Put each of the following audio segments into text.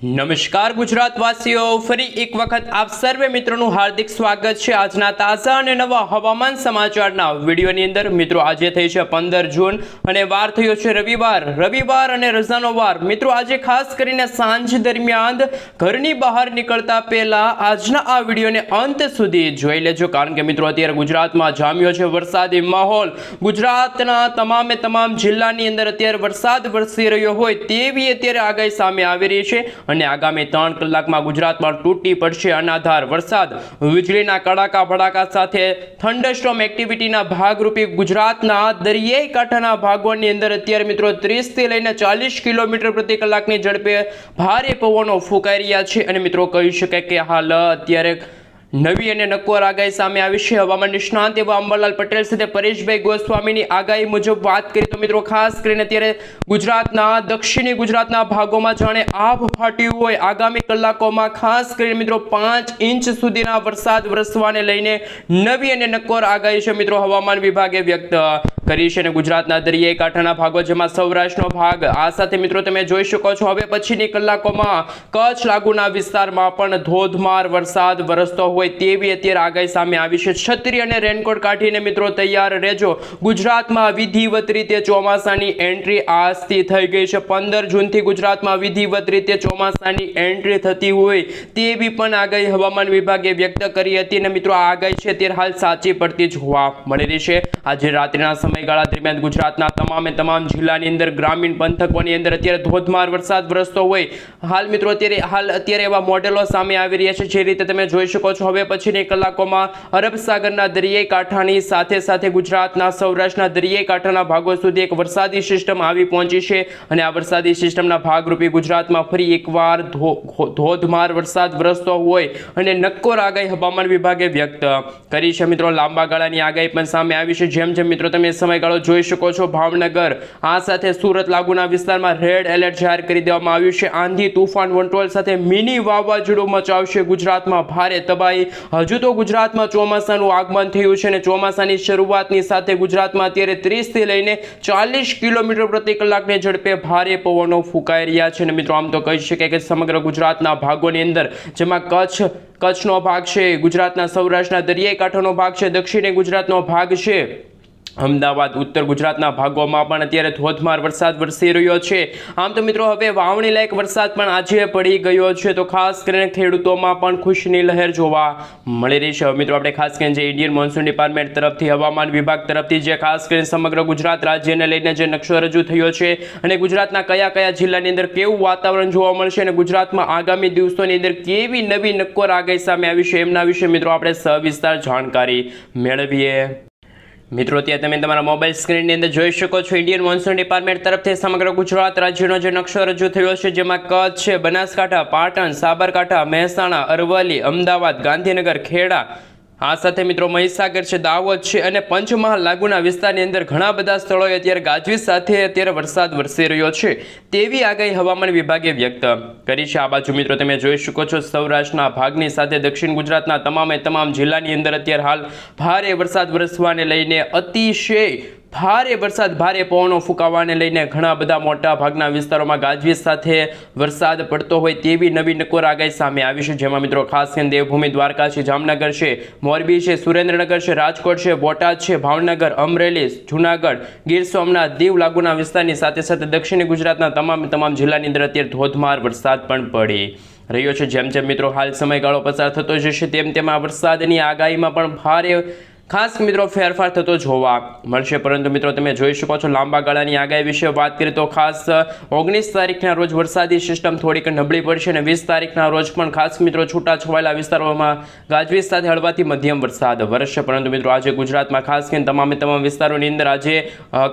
નમસ્કાર ગુજરાતવાસીઓ, ફરી એક વખત આપ સર્વે મિત્રોનું હાર્દિક સ્વાગત છે આજના તાજા અને નવા હવામાન સમાચારના વિડીયોની અંદર। મિત્રો આજે થઈ છે 15 જૂન અને વાર થયો છે રવિવાર અને રજાનો વાર। મિત્રો આજે ખાસ કરીને સાંજ દરમિયાન ઘરની બહાર નીકળતા પહેલા આજના આ વિડીયોને અંત સુધી જોઈ લેજો, કારણ કે મિત્રો અત્યારે ગુજરાતમાં જામ્યો છે વરસાદી માહોલ। ગુજરાતના તમામ જિલ્લાની અંદર અત્યારે વરસાદ વરસી રહ્યો હોય તેવી અત્યારે આગાહી સામે આવી રહી છે અને આગામી 3 કલાકમાં ગુજરાતમાં તૂટી પડશે અનાધાર વરસાદ। વીજળીના કડાકા ભડાકા સાથે થંડરસ્ટોર્મ એક્ટિવિટીના ભાગરૂપે ગુજરાતના દરિયાઈ કાંઠાના ભાગોની અંદર અત્યારે મિત્રો 30 થી લઈને 40 કિલોમીટર પ્રતિ કલાકની ઝડપે ભારે પવનો ફૂંકાઈ રહ્યા છે અને મિત્રો કહી શકાય કે હાલ અત્યારે નવી અને નક્કોર આગાહી સામે આવી છે। હવામાન નિષ્ણાંત એવા અંબરલાલ પટેલ સાથે પરેશભાઈ ગોસ્વામીની આગાહી મુજબ વાત કરીએ તો મિત્રો ખાસ કરીને અત્યારે ગુજરાતના દક્ષિણી ગુજરાતના ભાગોમાં જાણે આભ ફાટ્યું હોય। આગામી કલાકોમાં ખાસ કરીને મિત્રો 5 ઇંચ સુધીના વરસાદ વરસવાને લઈને નવી અને નક્કોર આગાહી છે મિત્રો હવામાન વિભાગે વ્યક્ત કરી છે અને ગુજરાતના દરિયાઈ કાંઠાના ભાગો જેમાં સૌરાષ્ટ્રનો ભાગ આ સાથે મિત્રો તમે જોઈ શકો છો હવે પછીની કલાકોમાં કચ્છ લાગુના વિસ્તારમાં પણ ધોધમાર વરસાદ વરસતો હોય તેવી અત્યારે આગાહી સામે આવી છે। છત્રી અને રેનકોટ કાઢીને મિત્રો તૈયાર રહેજો। ગુજરાતમાં વિધિવત રીતે ચોમાસાની એન્ટ્રી આજથી થઈ ગઈ છે। 15 જૂનથી ગુજરાતમાં વિધિવત રીતે ચોમાસાની એન્ટ્રી થતી હોય તેવી પણ આગાહી હવામાન વિભાગે વ્યક્ત કરી હતી અને મિત્રો આ આગાહી છે તે હાલ સાચી પડતી જોવા મળી રહી છે। આજે રાત્રિના સમયગાળા દરમિયાન ગુજરાતના તમામ જિલ્લાની અંદર ગ્રામીણ પંથકોની અંદર અત્યારે ધોધમાર વરસાદ વરસતો હોય હાલ મિત્રો અત્યારે એવા મોડેલો સામે આવી રહ્યા છે। જે રીતે તમે જોઈ શકો છો હવે પછીની કલાકોમાં અરબ સાગરના દરિયાઈ કાંઠાની સાથે ગુજરાતના સૌરાષ્ટ્રના દરિયાઈ કાંઠાના ભાગો સુધી એક વરસાદી સિસ્ટમ આવી પહોંચી છે અને આ વરસાદી સિસ્ટમના ભાગરૂપે ગુજરાતમાં ફરી એકવાર ધોધમાર વરસાદ વરસતો હોય અને નક્કોર આગાહી હવામાન વિભાગે વ્યક્ત કરી છે। મિત્રો લાંબા ગાળાની આગાહી પણ સામે આવી છે। જેમ મિત્રો તમે સમયગાળો જોઈ શકો છો ભાવનગર આ સાથે સુરત લાગુના વિસ્તારમાં રેડ એલર્ટ જાહેર કરી દેવામાં આવ્યું છે। આંધી તૂફાન વંટોળ સાથે મિની વાવાઝોડું મચાવશે ગુજરાતમાં ભારે તબાહી। હજુ તો ગુજરાતમાં ચોમાસાનું આગમન થયું છે અને ચોમાસાની શરૂઆતની સાથે ગુજરાતમાં અત્યારે 30 થી લઈને 40 કિલોમીટર પ્રતિ કલાકની ઝડપે ભારે પવનો ફૂંકાઈ રહ્યા છે અને મિત્રો આમ તો કહી શકાય કે સમગ્ર ગુજરાતના ભાગોની અંદર જેમાં કચ્છનો ભાગ છે, ગુજરાતના સૌરાષ્ટ્રના દરિયાઈ કાંઠાનો ભાગ છે, દક્ષિણી ગુજરાતનો ભાગ છે, અમદાવાદ ઉત્તર ગુજરાતના ભાગોમાં પણ અત્યારે ધોધમાર વરસાદ વરસી રહ્યો છે। આમ તો મિત્રો હવે વાવણી લાયક વરસાદ પણ આજે પડી ગયો છે તો ખાસ કરીને ખેડૂતોમાં પણ ખુશીની લહેર જોવા મળી રહી છે। મિત્રો આપણે ખાસ કરીને જે ઇન્ડિયન મોન્સૂન ડિપાર્ટમેન્ટ તરફથી હવામાન વિભાગ તરફથી જે ખાસ કરીને સમગ્ર ગુજરાત રાજ્યને લઈને જે નકશો રજૂ થયો છે અને ગુજરાતના કયા જિલ્લાની અંદર કેવું વાતાવરણ જોવા મળશે અને ગુજરાતમાં આગામી દિવસોની અંદર કેવી નવી નક્કોર આગાહી સામે આવી છે એમના વિશે મિત્રો આપણે સવિસ્તાર જાણકારી મેળવીએ। મિત્રો ત્યાં તમે તમારા મોબાઈલ સ્ક્રીનની અંદર જોઈ શકો છો ઇન્ડિયન મોન્સૂન ડિપાર્ટમેન્ટ તરફથી સમગ્ર ગુજરાત રાજ્યનો જે નકશો રજૂ થયો છે જેમાં કચ્છ છે, બનાસકાંઠા, પાટણ, સાબરકાંઠા, મહેસાણા, અરવલ્લી, અમદાવાદ, ગાંધીનગર, ખેડા આ સાથે મિત્રો મહીસાગર છે, દાહોદ છે અને પંચમહાલ લાગુના વિસ્તારની અંદર ઘણા બધા સ્થળોએ અત્યારે ગાજવીજ સાથે અત્યારે વરસાદ વરસી રહ્યો છે તેવી આગાહી હવામાન વિભાગે વ્યક્ત કરી છે। આ બાજુ મિત્રો તમે જોઈ શકો છો સૌરાષ્ટ્રના ભાગની સાથે દક્ષિણ ગુજરાતના તમામ જિલ્લાની અંદર અત્યારે હાલ ભારે વરસાદ વરસવાને લઈને અતિશય ભારે વરસાદ ભારે પવનો ફૂંકાવાને લઈને ઘણા બધા મોટા ભાગના વિસ્તારોમાં ગાજવીજ સાથે વરસાદ પડતો હોય તેવી નવી નક્કોર આગાહી સામે આવી છે। જેમાં મિત્રો ખાસ કરીને દેવભૂમિ દ્વારકા છે, જામનગર છે, મોરબી છે, સુરેન્દ્રનગર છે, રાજકોટ છે, બોટાદ છે, ભાવનગર, અમરેલી, જૂનાગઢ, ગીર સોમનાથ, દીવ લાગુના વિસ્તારની સાથે દક્ષિણી ગુજરાતના તમામ જિલ્લાની અંદર અત્યારે ધોધમાર વરસાદ પણ પડી રહ્યો છે। જેમ મિત્રો હાલ સમયગાળો પસાર થતો જશે તેમ આ વરસાદની આગાહીમાં પણ ભારે ખાસ મિત્રો ફેરફાર થતો જોવા મળશે। પરંતુ મિત્રો તમે જોઈ શકો છો લાંબા ગાળાની આગાહી વિશે વાત કરીએ તો ખાસ 19 તારીખના રોજ વરસાદી સિસ્ટમ થોડીક નબળી પડશે અને 20 તારીખના રોજ પણ ખાસ મિત્રો છૂટા છવાયેલા વિસ્તારોમાં ગાજવીજ સાથે હળવાથી મધ્યમ વરસાદ વરસશે। પરંતુ મિત્રો આજે ગુજરાતમાં ખાસ કરીને તમામ વિસ્તારોની અંદર આજે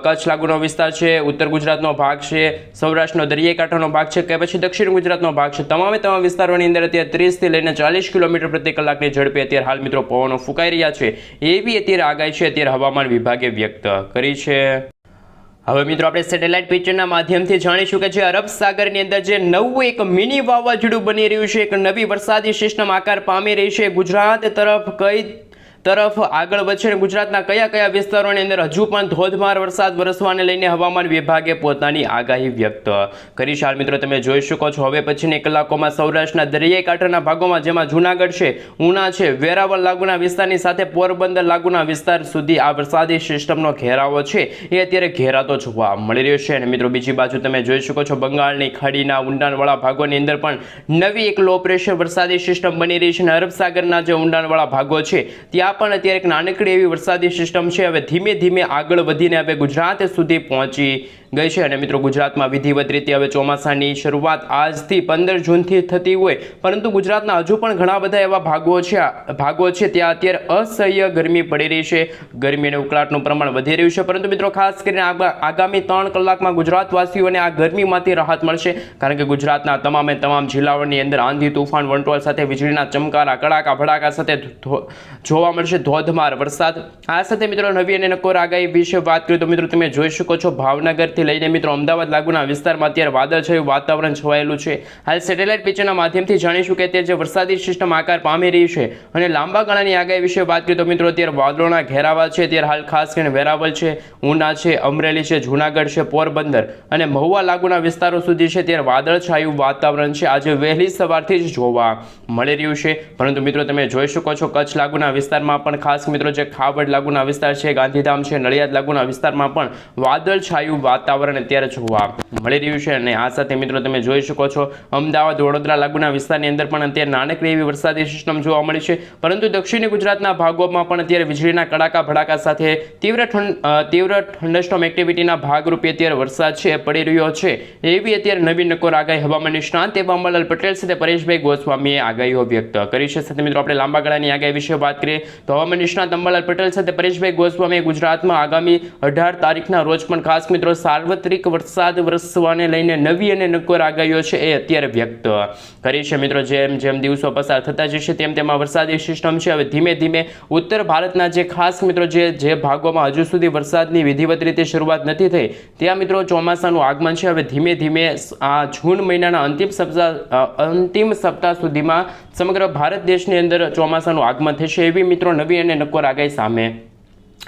કચ્છ લાગુનો વિસ્તાર છે, ઉત્તર ગુજરાતનો ભાગ છે, સૌરાષ્ટ્રનો દરિયાઈ કાંઠાનો ભાગ છે કે પછી દક્ષિણ ગુજરાતનો ભાગ છે, તમામ વિસ્તારોની અંદર અત્યારે 30 થી લઈને 40 કિલોમીટર પ્રતિ કલાકની ઝડપે અત્યારે હાલ મિત્રો પવનો ફૂંકાઈ રહ્યા છે અત્યારે આગાહી છે અત્યારે હવામાન વિભાગે વ્યક્ત કરી છે। હવે મિત્રો આપણે સેટેલાઇટ પિક્ચરના માધ્યમથી જાણીશું કે જે અરબ સાગરની અંદર જે નવું એક મિની વાવાઝોડું બની રહ્યું છે, એક નવી વરસાદી સિસ્ટમ આકાર પામી રહી છે, ગુજરાત તરફ કઈ તરફ આગળ વધશે અને ગુજરાતના કયા કયા વિસ્તારોની અંદર હજુ પણ ધોધમાર વરસાદ વરસવાને લઈને હવામાન વિભાગે પોતાની આગાહી વ્યક્ત કરી છે. હાલ મિત્રો તમે જોઈ શકો છો હવે પછીની કલાકોમાં સૌરાષ્ટ્રના દરિયાઈ કાંઠાના ભાગોમાં જેમાં જૂનાગઢ છે, ઉના છે, વેરાવળ લાગુના વિસ્તારની સાથે પોરબંદર લાગુના વિસ્તાર સુધી આ વરસાદી સિસ્ટમનો ઘેરાવો છે એ અત્યારે ઘેરાતો જોવા મળી રહ્યો છે. અને મિત્રો બીજી બાજુ તમે જોઈ શકો છો બંગાળની ખાડીના ઊંડાણવાળા ભાગોની અંદર પણ નવી એક લો પ્રેશર વરસાદી સિસ્ટમ બની રહી છે અને અરબ સાગરના જે ઊંડાણવાળા ભાગો છે ત્યાં પણ અત્યારે એક નાનકડી એવી વરસાદી સિસ્ટમ છે હવે ધીમે ધીમે આગળ વધીને હવે ગુજરાત સુધી પહોંચી ગઈ છે. અને મિત્રો ગુજરાતમાં વિધિવત રીતે હવે ચોમાસાની શરૂઆત આજથી 15 જૂનથી થતી હોય પરંતુ ગુજરાતના હજુ પણ ઘણા બધા એવા ભાગો છે ત્યાં અત્યારે અસહ્ય ગરમી પડી રહી છે, ગરમી અને ઉકળાટનું પ્રમાણ વધી રહ્યું છે. પરંતુ મિત્રો ખાસ કરીને આગામી 3 કલાકમાં ગુજરાતવાસીઓને આ ગરમીમાંથી રાહત મળશે કારણ કે ગુજરાતના તમામ જિલ્લાઓની અંદર આંધી તૂફાન વંટોળ સાથે વીજળીના ચમકારા કડાકા ભડાકા સાથે જોવા મળશે ધોધમાર વરસાદ. આ સાથે મિત્રો નવી અને નકોર આગાહી વિશે વાત કરીએ તો મિત્રો તમે જોઈ શકો છો ભાવનગરથી લઈને મિત્રો અમદાવાદ લાગુના વિસ્તારમાં અત્યારે વાદળછાયું વાતાવરણ છવાયેલું છે. હાલ સેટેલાઇટ પિક્ચરના માધ્યમથી જાણીશું કે અત્યારે જે વરસાદી સિસ્ટમ આકાર પામી રહી છે અને લાંબા ગાળાની આગાહી વિશે વાત કરીએ તો મિત્રો અત્યારે વાદળોના ઘેરાવા છે. અત્યારે હાલ ખાસ કરીને વેરાવળ છે, ઉના છે, અમરેલી છે, જૂનાગઢ છે, પોરબંદર અને મહુવા લાગુના વિસ્તારો સુધી છે ત્યારે વાદળછાયું વાતાવરણ છે આજે વહેલી સવારથી જ જોવા મળી રહ્યું છે. પરંતુ મિત્રો તમે જોઈ શકો છો કચ્છ લાગુના વિસ્તારમાં પણ ખાસ મિત્રો જે ખાવડ લાગુના વિસ્તાર છે, ગાંધીધામ છે, નડિયાદ લાગુના વિસ્તારમાં પણ વાદળછાયું વાતાવરણ અત્યારે જોવા મળી રહ્યું છે. અને આ સાથે મિત્રો તમે જોઈ શકો છો અમદાવાદ વડોદરા લાગુના વિસ્તારની અંદર પણ અત્યારે નાનકડી એવી વરસાદી સિસ્ટમ જોવા મળી છે. પરંતુ દક્ષિણી ગુજરાતના ભાગોમાં પણ અત્યારે વીજળીના કડાકા ભડાકા સાથે તીવ્ર થંડરસ્ટોર્મ એક્ટિવિટીના ભાગરૂપે અત્યારે વરસાદ છે પડી રહ્યો છે એવી અત્યારે નવી નકોર આગાહી હવામાન નિષ્ણાંત એવા અંબાલાલ પટેલ સાથે પરેશભાઈ ગોસ્વામીએ આગાહીઓ વ્યક્ત કરી છે. સાથે મિત્રો આપણે લાંબા ગાળાની આગાહી વિશે વાત કરીએ તો હવામાન નિષ્ણાંત અંબાલાલ પટેલ સાથે પરેશભાઈ ગોસ્વામીએ ગુજરાતમાં આગામી 18 તારીખના રોજ પણ ખાસ મિત્રો સાર્વત્રિક વરસાદ વરસવાને લઈને નવી અને નકોર આગાહીઓ છે એ અત્યારે વ્યક્ત કરી છે. મિત્રો જેમ જેમ દિવસો પસાર થતા જશે તેમ તેમાં વરસાદી સિસ્ટમ છે હવે ધીમે ધીમે ઉત્તર ભારતના જે ખાસ મિત્રો જે ભાગોમાં હજુ સુધી વરસાદની વિધિવત રીતે શરૂઆત નથી થઈ ત્યાં મિત્રો ચોમાસાનું આગમન છે હવે ધીમે ધીમે આ જૂન મહિનાના અંતિમ સપ્તાહ સુધીમાં સમગ્ર ભારત દેશની અંદર ચોમાસાનું આગમન થશે એવી મિત્રો નવી અને નકોર આગાહી સામે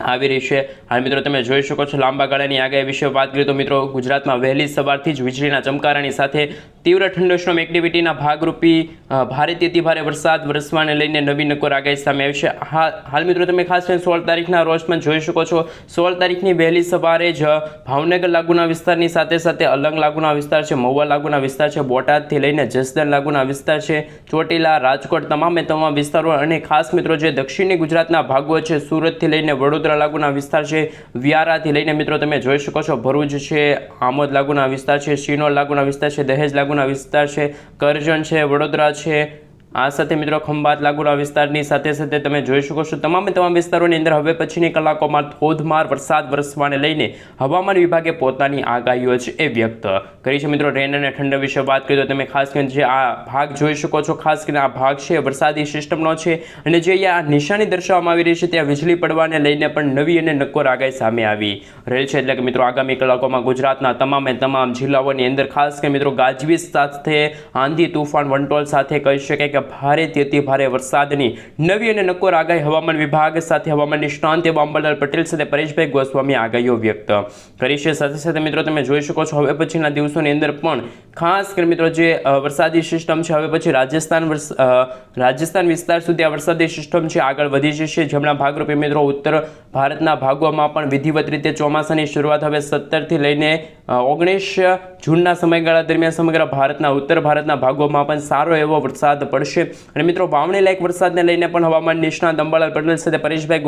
આવી રહી છે. હાલ મિત્રો તમે જોઈ શકો છો લાંબા ગાળાની આગાહી વિશે વાત કરીએ તો મિત્રો ગુજરાતમાં વહેલી સવારથી જ વીજળીના ચમકારાની સાથે તીવ્ર થંડરસ્ટોર્મ એક્ટિવિટીના ભાગરૂપી ભારેથી અતિ ભારે વરસાદ વરસવાને લઈને નવી નકોર આગાહી સામે આવી છે. હાલ મિત્રો તમે ખાસ કરીને 16 તારીખના રોજ પણ જોઈ શકો છો 16 તારીખની વહેલી સવારે જ ભાવનગર લાગુના વિસ્તારની સાથે સાથે અલંગ લાગુના વિસ્તાર છે, મહુવા લાગુના વિસ્તાર છે, બોટાદથી લઈને જસદણ લાગુના વિસ્તાર છે, ચોટીલા, રાજકોટ તમામ વિસ્તારો અને ખાસ મિત્રો જે દક્ષિણી ગુજરાતના ભાગો છે સુરતથી લઈને વડોદરા લાગુના વિસ્તાર છે, વ્યારાથી લઈને મિત્રો તમે જોઈ શકો છો ભરૂચ છે, આમોદ લાગુના વિસ્તાર છે, શિનોર લાગુના વિસ્તાર છે, દહેજ લાગુના વિસ્તાર છે, કરજણ છે, વડોદરા છે, આ સાથે મિત્રો ખંભાત લાગુના વિસ્તારની સાથે સાથે તમે જોઈ શકો છો તમામ વિસ્તારોની અંદર હવે પછીની કલાકોમાં ધોધમાર વરસાદ વરસવાને લઈને હવામાન વિભાગે પોતાની આગાહીઓ છે એ વ્યક્ત કરી છે. મિત્રો રેન અને ઠંડા વિશે વાત કરીએ તો તમે ખાસ કરીને જે આ ભાગ જોઈ શકો છો ખાસ કરીને આ ભાગ છે વરસાદી સિસ્ટમનો છે અને જે અહીંયા નિશાની દર્શાવવામાં આવી રહી છે ત્યાં વીજળી પડવાને લઈને પણ નવી અને નકોર આગાહી સામે આવી રહેલ છે. એટલે કે મિત્રો આગામી કલાકોમાં ગુજરાતના તમામ જિલ્લાઓની અંદર ખાસ કરીને મિત્રો ગાજવીજ સાથે આંધી તૂફાન વંટોળ સાથે કહી શકાય કે ભારેથી અતિ ભારે વરસાદની નવી અને નકોર આગાહી હવામાન વિભાગ સાથે હવામાન નિષ્ણાંત એવા અંબાલાલ પટેલ સાથે પરેશભાઈ ગોસ્વામી આગાહીઓ વ્યક્ત કરી છે. સાથે સાથે મિત્રો તમે જોઈ શકો છો હવે પછીના દિવસોની અંદર પણ ખાસ કરીને મિત્રો જે વરસાદી સિસ્ટમ છે હવે પછી રાજસ્થાન વિસ્તાર સુધી આ વરસાદી સિસ્ટમ છે આગળ વધી જશે જેમના ભાગરૂપે મિત્રો ઉત્તર ભારતના ભાગોમાં પણ વિધિવત રીતે ચોમાસાની શરૂઆત હવે 17 થી લઈને 19 જૂનના સમયગાળા દરમિયાન સમગ્ર ભારતના ઉત્તર ભારતના ભાગોમાં પણ સારો એવો વરસાદ પડશે. અને મિત્રો વાવણી લાયક વરસાદને લઈને પણ હવામાન નિષ્ણાત અંબાલાલ પટેલ સાથે પરેશભાઈ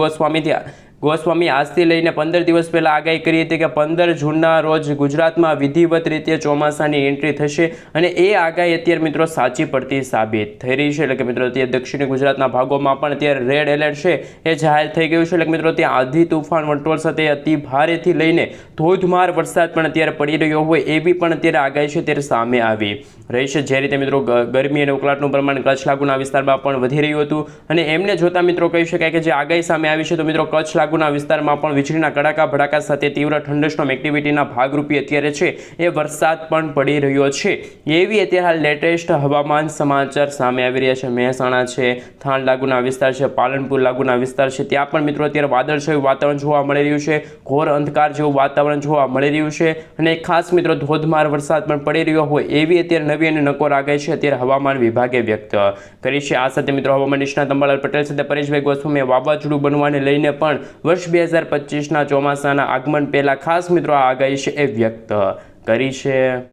ગોસ્વામી આજથી લઈને 15 દિવસ પહેલા આગાહી કરી હતી કે 15 જૂનના રોજ ગુજરાતમાં વિધિવત રીતે ચોમાસાની એન્ટ્રી થશે અને એ આગાહી અત્યારે મિત્રો સાચી પડતી સાબિત થઈ રહી છે. એટલે કે મિત્રો અત્યારે દક્ષિણ ગુજરાતના ભાગોમાં પણ અત્યારે રેડ એલર્ટ છે એ જાહેર થઈ ગયું છે. એટલે કે મિત્રો ત્યાં આંધી તૂફાન વંટોળ સાથે અતિ ભારેથી લઈને ધોધમાર વરસાદ પણ અત્યારે પડી રહ્યો હોય એવી પણ અત્યારે આગાહી છે ત્યારે સામે આવી રહી છે. જે રીતે મિત્રો ગરમી અને ઉકળાટનું પ્રમાણ કચ્છ લાગુના વિસ્તારમાં પણ વધી રહ્યું હતું અને એમને જોતા મિત્રો કહી શકાય કે જે આગાહી સામે આવી છે તો મિત્રો કચ્છ લાગુના વિસ્તારમાં પણ વીજળીના કડાકા ભડાકા સાથે તીવ્ર થંડરસ્ટોર્મ એક્ટિવિટીના ભાગરૂપે અત્યારે છે એ વરસાદ પણ પડી રહ્યો છે એવી અત્યારે હાલ લેટેસ્ટ હવામાન સમાચાર સામે આવી રહ્યા છે। મહેસાણા છે, થાન લાગુના વિસ્તાર છે, પાલનપુર લાગુના વિસ્તાર છે, ત્યાં પણ મિત્રો અત્યારે વાદળછાયું વાતાવરણ જોવા મળી રહ્યું છે, ઘોર અંધકાર જેવું વાતાવરણ જોવા મળી રહ્યું છે અને ખાસ મિત્રો ધોધમાર વરસાદ પણ પડી રહ્યો હોય એવી અત્યારે નવી અને નકોર આગાહી છે અત્યારે હવામાન વિભાગે વ્યક્ત કરી છે। આ સાથે મિત્રો હવામાન નિષ્ણાત અંબાલાલ પટેલ સાથે પરેશભાઈ ગોસ્વામીએ વાવાઝોડું બનવાને લઈને પણ વર્ષ 2025ના ચોમાસાના આગમન પહેલા ખાસ મિત્રો આ આગાહી છે એ વ્યક્ત કરી છે।